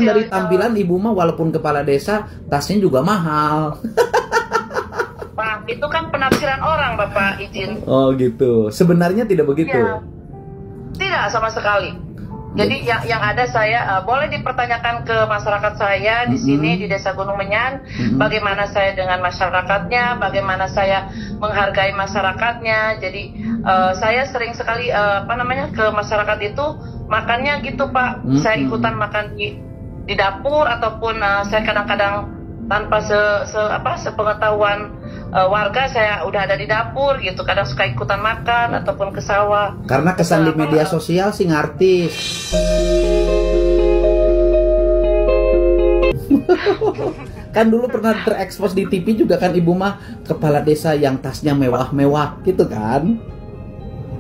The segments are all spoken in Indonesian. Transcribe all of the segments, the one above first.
Dari tampilan ibu mah walaupun kepala desa, tasnya juga mahal. Pak, itu kan penafsiran orang, Bapak izin. Oh gitu. Sebenarnya tidak begitu. Ya, tidak sama sekali. Jadi yang ada saya boleh dipertanyakan ke masyarakat saya di sini di Desa Gunung Menyan, bagaimana saya dengan masyarakatnya, bagaimana saya menghargai masyarakatnya. Jadi saya sering sekali ke masyarakat itu makannya gitu, Pak. Saya ikutan makan di dapur ataupun saya kadang-kadang tanpa sepengetahuan warga saya udah ada di dapur gitu, kadang suka ikutan makan ataupun ke sawah. Karena kesan di media sosial sih ngartis. Kan dulu pernah terekspos di TV juga kan ibu mah kepala desa yang tasnya mewah-mewah gitu kan.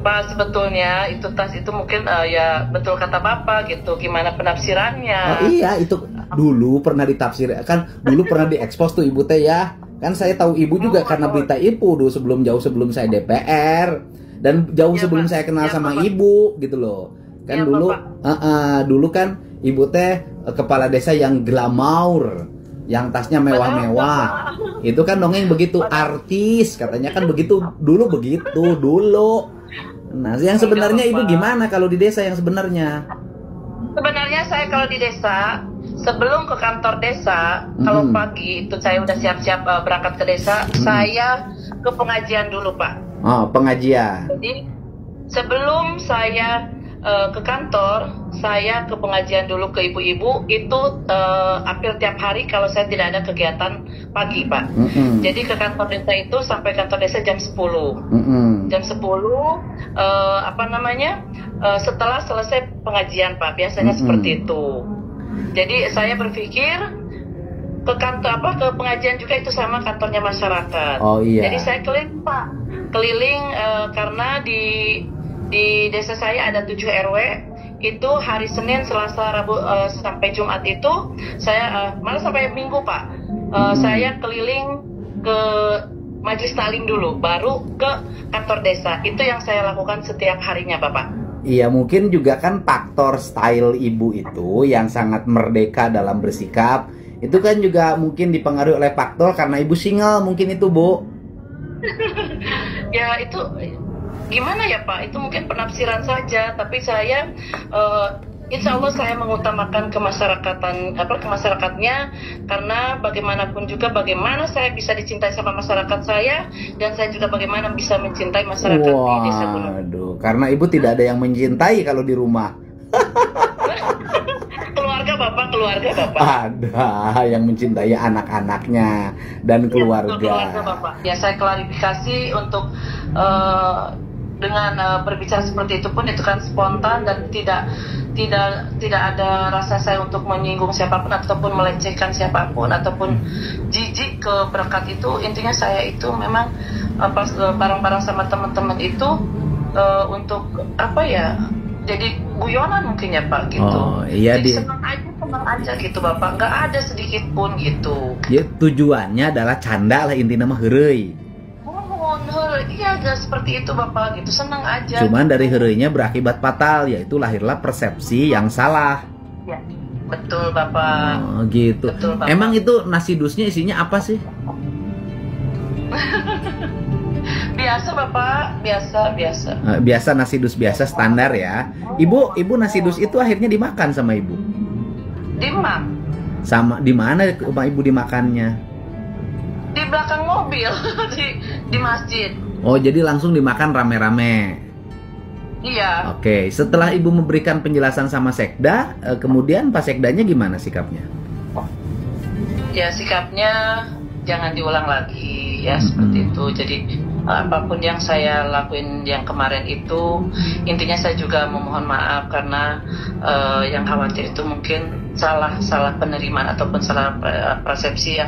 Pak, sebetulnya itu tas itu mungkin ya betul kata Bapak gitu, gimana penafsirannya. Oh iya, itu dulu pernah ditafsir kan, dulu pernah diekspos tuh ibu teh ya. Kan saya tahu ibu juga karena berita ibu dulu jauh sebelum saya DPR dan jauh sebelum saya kenal sama ibu gitu loh. Kan dulu kan ibu teh kepala desa yang glamour, yang tasnya mewah-mewah. Itu kan dongeng begitu artis katanya kan begitu dulu. Nah, yang sebenarnya ibu gimana kalau di desa yang sebenarnya? Sebenarnya saya kalau di desa, sebelum ke kantor desa, kalau pagi itu saya udah siap-siap berangkat ke desa, saya ke pengajian dulu, Pak. Oh, pengajian. Jadi sebelum saya ke kantor, saya ke pengajian dulu ke ibu-ibu. Itu hampir tiap hari kalau saya tidak ada kegiatan pagi, Pak. Jadi ke kantor desa itu sampai kantor desa jam 10. Jam 10 setelah selesai pengajian, Pak. Biasanya seperti itu. Jadi saya berpikir ke kantor ke pengajian juga itu sama kantornya masyarakat. Oh iya. Jadi saya keliling, Pak. Keliling karena di desa saya ada 7 RW. Itu hari Senin, Selasa, Rabu sampai Jumat itu saya malah sampai Minggu, Pak. Saya keliling ke Majelis Taklim dulu, baru ke kantor desa. Itu yang saya lakukan setiap harinya, Bapak. Iya, mungkin juga kan faktor style ibu itu yang sangat merdeka dalam bersikap. Itu kan juga mungkin dipengaruhi oleh faktor karena ibu single, mungkin itu, Bu. Ya, itu gimana ya, Pak? Itu mungkin penafsiran saja, tapi saya insya Allah saya mengutamakan kemasyarakatnya, karena bagaimanapun juga bagaimana saya bisa dicintai sama masyarakat saya, dan saya juga bagaimana bisa mencintai masyarakat di desa Gunung. Waduh, karena ibu tidak ada yang mencintai kalau di rumah. Keluarga Bapak. Ada yang mencintai anak-anaknya dan keluarga. Keluarga Bapak. Ya, saya klarifikasi untuk dengan berbicara seperti itu pun itu kan spontan dan tidak ada rasa saya untuk menyinggung siapapun ataupun melecehkan siapapun ataupun jijik ke berkat itu. Intinya saya itu memang pas bareng-bareng sama teman-teman itu untuk jadi guyonan mungkin ya, Pak, gitu. Oh iya, jadi senang aja gitu, Bapak, nggak ada sedikit pun gitu. Ya, tujuannya adalah canda lah intinya mah heureuy. Iya, seperti itu, Bapak, gitu, senang aja. Cuman dari heureuйnya berakibat fatal, yaitu lahirlah persepsi yang salah. Ya, betul, Bapak. Oh gitu. Betul, Bapak. Emang itu nasi dusnya isinya apa sih? Biasa, Bapak, biasa. Biasa, nasi dus biasa standar ya. Ibu nasi dus itu akhirnya dimakan sama ibu? Sama di mana rumah ibu dimakannya? Di belakang mobil, di masjid. Oh, jadi langsung dimakan rame-rame. Iya. Oke, setelah ibu memberikan penjelasan sama sekda, kemudian Pak Sekdanya gimana sikapnya? Ya, sikapnya jangan diulang lagi ya, seperti itu. Jadi apapun yang saya lakuin yang kemarin itu, intinya saya juga memohon maaf karena yang khawatir itu mungkin salah penerimaan ataupun salah persepsi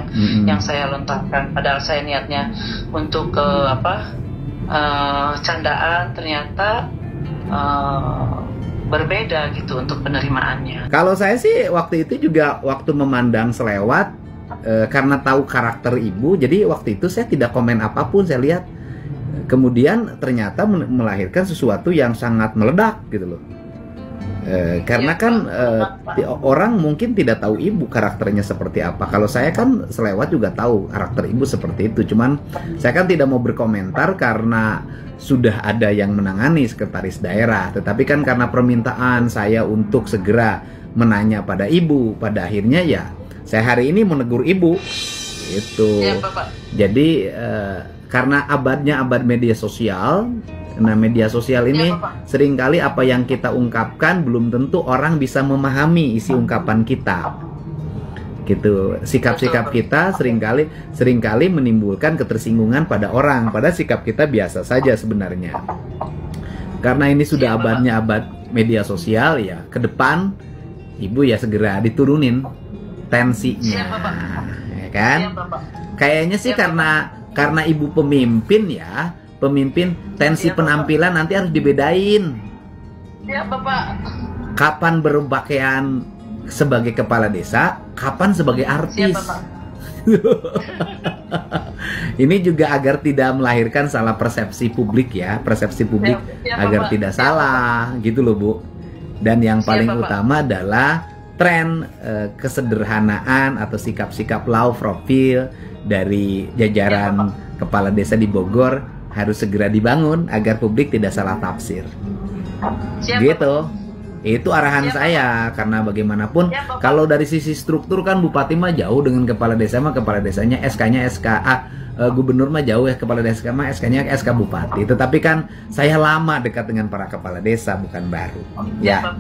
yang saya lontarkan. Padahal saya niatnya untuk candaan, ternyata berbeda gitu untuk penerimaannya. Kalau saya sih waktu itu juga waktu memandang selewat, karena tahu karakter ibu, jadi waktu itu saya tidak komen apapun. Saya lihat kemudian ternyata melahirkan sesuatu yang sangat meledak gitu loh. Karena kan orang mungkin tidak tahu ibu karakternya seperti apa. Kalau saya kan selewat juga tahu karakter ibu seperti itu. Cuman saya kan tidak mau berkomentar karena sudah ada yang menangani sekretaris daerah. Tetapi kan karena permintaan saya untuk segera menanya pada ibu, pada akhirnya ya saya hari ini mau negur ibu. Itu. Ya, Bapak. Jadi karena abad media sosial. Nah, media sosial ini seringkali apa yang kita ungkapkan belum tentu orang bisa memahami isi ungkapan kita. Gitu. Sikap-sikap kita seringkali menimbulkan ketersinggungan pada orang, padahal sikap kita biasa saja sebenarnya. Karena ini sudah abadnya abad media sosial ya, ke depan ibu ya segera diturunin tensinya. Ya kan? Kayaknya sih karena ibu pemimpin ya. Pemimpin, tensi penampilan nanti harus dibedain. Ya, Bapak. Kapan berpakaian sebagai kepala desa, kapan sebagai artis. Ya, Bapak. Ini juga agar tidak melahirkan salah persepsi publik ya, persepsi publik ya, agar Bapak. tidak salah, gitu loh Bu. Dan yang paling utama adalah tren kesederhanaan atau sikap-sikap low profile dari jajaran kepala desa di Bogor harus segera dibangun agar publik tidak salah tafsir. Gitu. Itu arahan saya karena bagaimanapun kalau dari sisi struktur kan Bupati mah jauh dengan kepala desa mah kepala desanya SK-nya SKA, gubernur mah jauh ya kepala desa mah SK-nya SK Bupati. Tetapi kan saya lama dekat dengan para kepala desa bukan baru. Ya.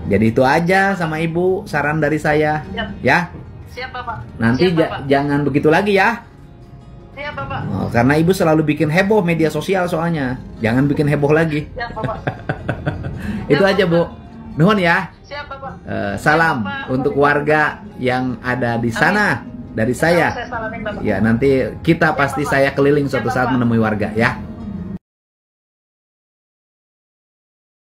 Jadi itu aja sama Ibu saran dari saya. Ya. Siap, Bapak. Nanti jangan begitu lagi ya. Siap, Bapak. Oh, karena ibu selalu bikin heboh media sosial soalnya. Jangan bikin heboh lagi. Siap, Bapak. Itu aja Bu. Nuhun ya. Siap, Bapak. Salam Siap, Bapak. untuk warga yang ada di sana dari saya. Saya salamin, Bapak. Ya nanti kita pasti saya keliling suatu saat menemui warga ya.